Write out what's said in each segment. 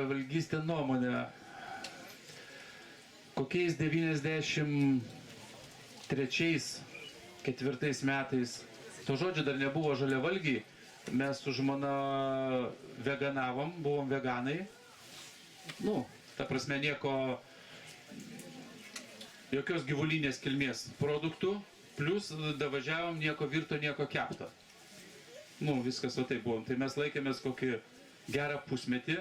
žaliavalgystė nuomonė. Kokiais 93-4 metais, to žodžio dar nebuvo žaliavalgiai, mes su žmona veganavom, buvom veganai. Nu, ta prasme jokios gyvulinės kilmės produktų, plus davažiavom nieko virto, nieko kepto. Nu, viskas va taip buvom. Tai mes laikėmės kokį gerą pusmetį.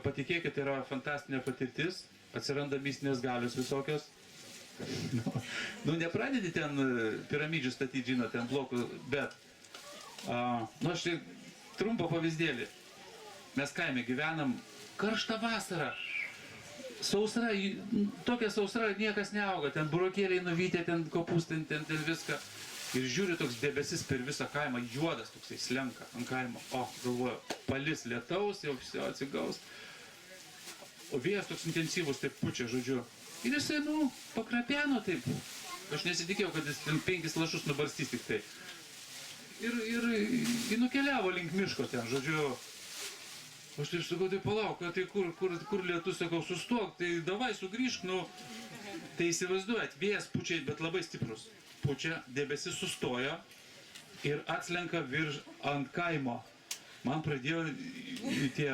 Patikėkit, tai yra fantastinė patirtis. Atsiranda mistinės galios visokios. Nu, nepradedi ten piramidžių statyti, žinot, ten blokų, bet nu, aš tai trumpą pavyzdėlį. Mes kaime gyvenam, karšta vasara, sausra, tokia sausra, niekas neauga, ten burokėliai nuvytė, ten kopūstai, ten viską. Ir žiūri toks debesis per visą kaimą, juodas toksai slenka ant kaimo. O, galvoju, palis lietaus, jau visi atsigaus. O vėjas toks intensyvus, taip pučia, žodžiu. Ir jisai, nu, pakrapeno taip. Aš nesitikėjau, kad jis 5 lašus nubarstys tik tai. Ir nukeliavo link miško ten, žodžiu. Aš taip sakau, tai palauk, tai kur lietus, sakau, sustok, tai davai sugrįžk, nu. Tai įsivaizduojat, vėjas pučia, bet labai stiprus. Pučia, debesis sustojo ir atslenka virš ant kaimo. Man pradėjo tie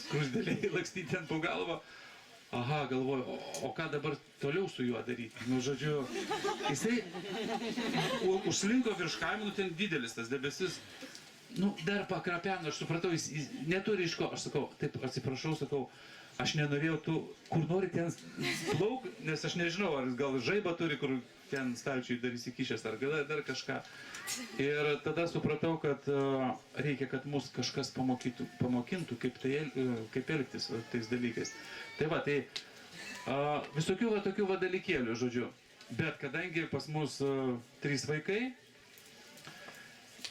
skrusdėliai lakstyti ten po galvą. Aha, galvoju, o ką dabar toliau su juo daryti? Nu, žodžiu, jisai užslinko virš kaimo, nu, ten didelis tas debesis. Nu, dar pakrapeno, aš supratau, jis neturi iš ko. Aš sakau, taip, atsiprašau, sakau, aš nenorėjau tu, kur nori ten plauk, nes aš nežinau, ar gal žaibą turi, kur ten stalčiui dar įsikišęs, ar dar kažką. Ir tada supratau, kad reikia, kad mus kažkas pamokintų, kaip elgtis tais dalykais. Tai va, tai visokių va tokių va dalykėlių, žodžiu. Bet kadangi pas mus 3 vaikai,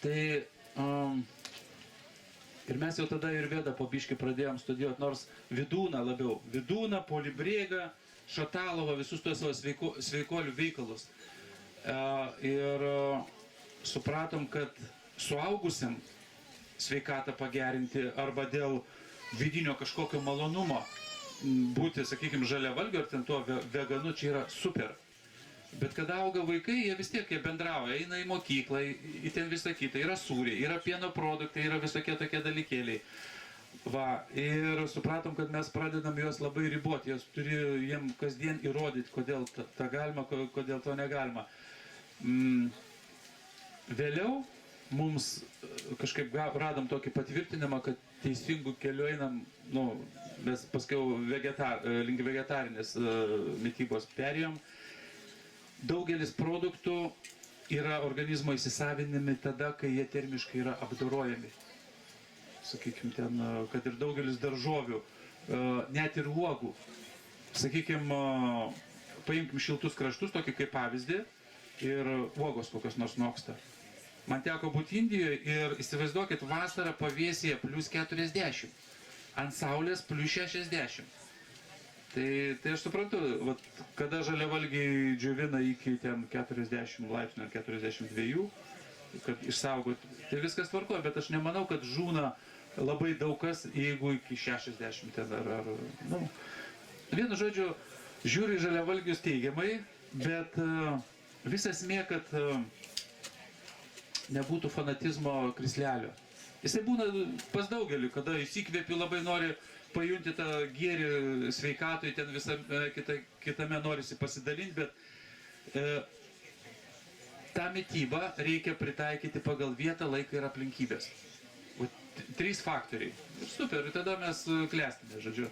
tai ir mes jau tada ir Vedą po biškį pradėjom studijuoti, nors Vidūną labiau. Vidūną, Polibrėgą, Šatalovą, visus tuos savo sveikolių veikalus. Ir supratom, kad suaugusiam sveikatą pagerinti arba dėl vidinio kažkokio malonumo būti, sakykime, žaliavalgiu ar ten tuo veganu, čia yra super. Bet kada auga vaikai, jie vis tiek bendrauja, eina į mokyklą, į ten visą kitą, yra sūriai, yra pieno produktai, yra visokie tokie dalykėliai. Va, ir supratom, kad mes pradedam juos labai riboti, jos turi jiem kasdien įrodyti, kodėl tą galima, kodėl to negalima. Vėliau mums kažkaip radom tokį patvirtinimą, kad teisingų kelių einam, nu, mes paskiau link vegetarinės mitybos perėjom. Daugelis produktų yra organizmo įsisavinami tada, kai jie termiškai yra apdorojami. Sakykime, ten, kad ir daugelis daržovių, net ir uogų. Sakykime, paimkim šiltus kraštus, tokį kaip pavyzdį, ir uogos kokios nors noksta. Man teko būti Indijoje ir įsivaizduokit, vasarą pavėsyje +40, ant saulės +60. Tai aš suprantu, vat, kada žaliavalgiai džiovina iki ten 40 laipsnių ar 42, kad išsaugot, tai viskas tvarkoja, bet aš nemanau, kad žūna labai daug kas, jeigu iki 60 ten ar nu. Vienu žodžiu, žiūri žaliavalgius teigiamai, bet visas esmė, kad nebūtų fanatizmo krislelio. Jisai būna pas daugelį, kada įsikvėpi, labai nori pajunti tą gėrį sveikatui, ten visame kitame norisi pasidalinti, bet tą mitybą reikia pritaikyti pagal vietą, laiką ir aplinkybės. 3 faktoriai. Super, ir tada mes klestime, žodžiu.